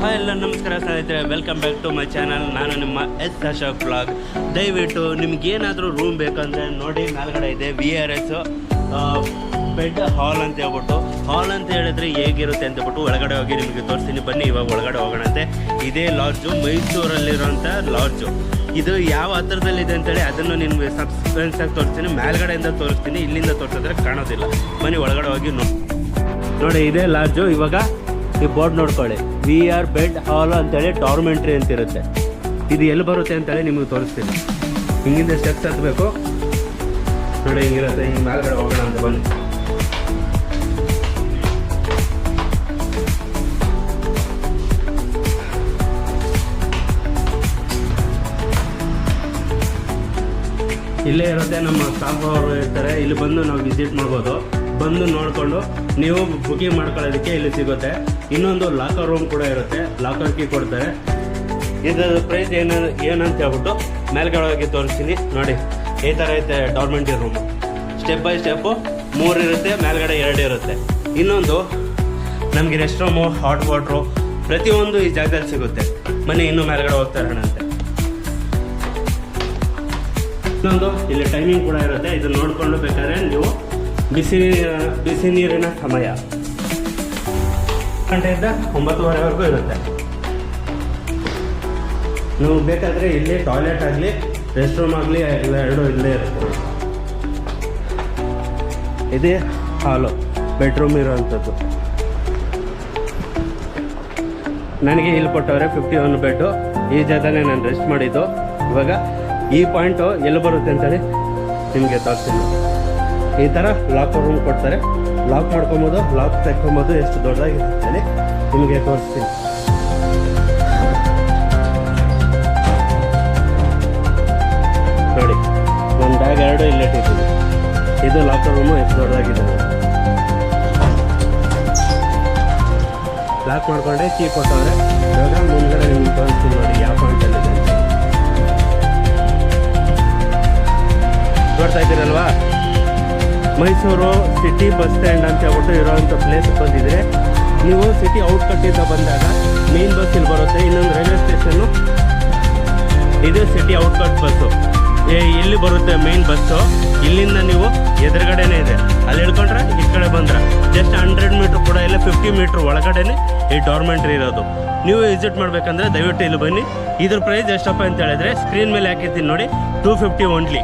Hi ಎಲ್ಲ ನಮಸ್ಕಾರ ಸ್ನೇಹಿತರೆ, welcome back to my channel. ನಾನು ನಿಮ್ಮ ಎಸ್ ಅಶೋಕ್ ಬ್ಲಾಗ್. ದಯವಿಟ್ಟು ನಿಮಗೇನಾದರೂ ರೂಮ್ ಬೇಕಂದರೆ ನೋಡಿ, ಮೇಲ್ಗಡೆ ಇದೆ VRS ಬೆಡ್ ಹಾಲ್ ಅಂತ ಹೇಳ್ಬಿಟ್ಟು. ಹಾಲ್ ಅಂತ ಹೇಳಿದ್ರೆ ಹೇಗಿರುತ್ತೆ ಅಂತ ಹೇಳ್ಬಿಟ್ಟು ಒಳಗಡೆ ಹೋಗಿ ನಿಮಗೆ ತೋರಿಸ್ತೀನಿ. ಬನ್ನಿ ಇವಾಗ ಒಳಗಡೆ ಹೋಗೋಣಂತೆ. ಇದೇ ಲಾಡ್ಜು, ಮೈಸೂರಲ್ಲಿರೋಂಥ ಲಾಡ್ಜು. ಇದು ಯಾವ ಹತ್ರದಲ್ಲಿದೆ ಅಂತೇಳಿ ಅದನ್ನು ನಿಮಗೆ ಸಬ್ಸ್ಕ್ರೆನ್ಸಾಗಿ ತೋರಿಸ್ತೀನಿ. ಮೇಲ್ಗಡೆಯಿಂದ ತೋರಿಸ್ತೀನಿ, ಇಲ್ಲಿಂದ ತೋರಿಸಿದ್ರೆ ಕಾಣೋದಿಲ್ಲ. ಬನ್ನಿ ಒಳಗಡೆ ಹೋಗಿ ನೋಡಿ. ಇದೇ ಲಾಡ್ಜು. ಇವಾಗ ಈ ಬೋರ್ಡ್ ನೋಡ್ಕೊಳ್ಳಿ, VR ಬೆಡ್ ಹಾಲ್ ಅಂತೇಳಿ ಡಾರ್ಮೆಂಟ್ರಿ ಅಂತಿರುತ್ತೆ. ಇದು ಎಲ್ಲಿ ಬರುತ್ತೆ ಅಂತೇಳಿ ನಿಮಗೆ ತೋರಿಸ್ತೀನಿ. ಹಿಂಗಿಂದ ಸ್ಟೆಪ್ಸ್ ಹತ್ತಬೇಕು ನೋಡಿ, ಹಿಂಗಿರುತ್ತೆ. ಹಿಂಗೆ ಮೇಲ್ಗಡೆ ಹೋಗೋಣ ಅಂತ ಬನ್ನಿ. ಇಲ್ಲೇ ಇರುತ್ತೆ, ನಮ್ಮ ಸ್ಟಾಫ್ ಅವರು ಇರ್ತಾರೆ. ಇಲ್ಲಿ ಬಂದು ನಾವು ವಿಸಿಟ್ ಮಾಡ್ಬೋದು. ಬಂದು ನೋಡಿಕೊಂಡು ನೀವು ಬುಕಿಂಗ್ ಮಾಡ್ಕೊಳ್ಳೋದಕ್ಕೆ ಇಲ್ಲಿ ಸಿಗುತ್ತೆ. ಇನ್ನೊಂದು ಲಾಕರ್ ರೂಮ್ ಕೂಡ ಇರುತ್ತೆ, ಲಾಕರ್ ಕೀ ಕೊಡ್ತಾರೆ. ಇದರ ಪ್ರೈಸ್ ಏನಂತ ಹೇಳ್ಬಿಟ್ಟು ಮೇಲ್ಗಡೆ ಹೋಗಿ ತೋರಿಸ್ತೀನಿ ನೋಡಿ. ಈ ಥರ ಐತೆ ಡಾರ್ಮೆಂಟ್ರಿ ರೂಮು. ಸ್ಟೆಪ್ ಬೈ ಸ್ಟೆಪ್ಪು 3 ಇರುತ್ತೆ, ಮೇಲ್ಗಡೆ 2 ಇರುತ್ತೆ. ಇನ್ನೊಂದು ನಮಗೆ ರೆಸ್ಟ್ ರೂಮು, ಹಾಟ್ ವಾಟ್ರು ಪ್ರತಿಯೊಂದು ಈ ಜಾಗದಲ್ಲಿ ಸಿಗುತ್ತೆ. ಮನೆ ಇನ್ನೂ ಮೇಲ್ಗಡೆ ಹೋಗ್ತಾ ಇರೋಣಂತೆ. ಇನ್ನೊಂದು ಇಲ್ಲಿ ಟೈಮಿಂಗ್ ಕೂಡ ಇರುತ್ತೆ. ಇದನ್ನು ನೋಡಿಕೊಂಡು ಬೇಕಾದ್ರೆ ನೀವು ಬಿಸಿ ನೀರಿನ ಸಮಯ 8 ಗಂಟೆಯಿಂದ 9:30ವರೆಗೂ ಇರುತ್ತೆ. ನೀವು ಬೇಕಾದರೆ ಇಲ್ಲಿ ಟಾಯ್ಲೆಟ್ ಆಗಲಿ, ರೆಸ್ಟ್ ರೂಮ್ ಆಗಲಿ ಎರಡು ಇಲ್ಲೇ ಇರುತ್ತೆ. ಇದೇ ಹಾಲು, ಬೆಡ್ರೂಮ್ ಇರೋವಂಥದ್ದು. ನನಗೆ ಇಲ್ಲಿ ಕೊಟ್ಟವ್ರೆ 51 ಬೆಡ್ಡು. ಈ ಜಾಗದಲ್ಲೇ ನಾನು ರೆಸ್ಟ್ ಮಾಡಿದ್ದು. ಇವಾಗ ಈ ಪಾಯಿಂಟು ಎಲ್ಲಿ ಬರುತ್ತೆ ಅಂತೇಳಿ ನಿಮಗೆ ತೋರಿಸ್ತೀನಿ. ಈ ಥರ ಲಾಕರ್ ರೂಮ್ ಕೊಡ್ತಾರೆ. ಲಾಕ್ ಮಾಡ್ಕೊಬೋದು, ಲಾಕ್ ತೆಕ್ಕೊಬೋದು. ಎಷ್ಟು ದೊಡ್ಡದಾಗಿದೆ ಅಂತೇಳಿ ನಿಮಗೆ ತೋರಿಸ್ತೀನಿ. ನೋಡಿ, ನನ್ನ ಬ್ಯಾಗ್ 2 ಇಲ್ಲೇ ಇಟ್ಟಿದ್ದೀನಿ. ಇದು ಲಾಕರ್ ರೂಮು ಎಷ್ಟು ದೊಡ್ಡದಾಗಿದೆ. ಲಾಕ್ ಮಾಡ್ಕೊಂಡೆ ಕೀ ಕೊಟ್ಟವ್ರೆ. ಇವಾಗ ಮುಂದ್ಗಡೆ ನಿಮ್ಗೆ ತೋರಿಸ್ತೀನಿ ನೋಡಿ ಯಾವ ಪಾಯಿಂಟಲ್ಲಿದೆ ಅಂತ. ನೋಡ್ತಾ ಇದ್ದೀರಲ್ವಾ, ಮೈಸೂರು ಸಿಟಿ ಬಸ್ ಸ್ಟ್ಯಾಂಡ್ ಅಂತ ಹೇಳ್ಬಿಟ್ಟು ಇರೋವಂಥ ಪ್ಲೇಸ್ ಬಂದಿದ್ರೆ, ನೀವು ಸಿಟಿ ಔಟ್ಕಟ್ಟಿಂದ ಬಂದಾಗ ಮೇನ್ ಬಸ್ ಇಲ್ಲಿ ಬರುತ್ತೆ. ಇನ್ನೊಂದು ರೈಲ್ವೆ ಸ್ಟೇಷನ್ನು, ಇದು ಸಿಟಿ ಔಟ್ಕಟ್ ಬಸ್ಸು. ಇಲ್ಲಿ ಬರುತ್ತೆ ಮೇನ್ ಬಸ್ಸು. ಇಲ್ಲಿಂದ ನೀವು ಎದುರುಗಡೆನೇ ಇದೆ, ಅಲ್ಲಿ ಹಿಡ್ಕೊಂಡ್ರೆ ಈ ಕಡೆ ಬಂದ್ರೆ ಜಸ್ಟ್ 100 ಮೀಟ್ರ್ ಕೂಡ ಇಲ್ಲ, 50 ಮೀಟ್ರ್ ಒಳಗಡೆನೆ ಈ ಡಾರ್ಮೆಂಟ್ರಿ ಇರೋದು. ನೀವು ವಿಸಿಟ್ ಮಾಡಬೇಕಂದ್ರೆ ದಯವಿಟ್ಟು ಇಲ್ಲಿ ಬನ್ನಿ. ಇದ್ರ ಪ್ರೈಸ್ ಎಷ್ಟಪ್ಪ ಅಂತ ಹೇಳಿದ್ರೆ ಸ್ಕ್ರೀನ್ ಮೇಲೆ ಹಾಕಿರ್ತೀನಿ ನೋಡಿ, 250 ಓನ್ಲಿ.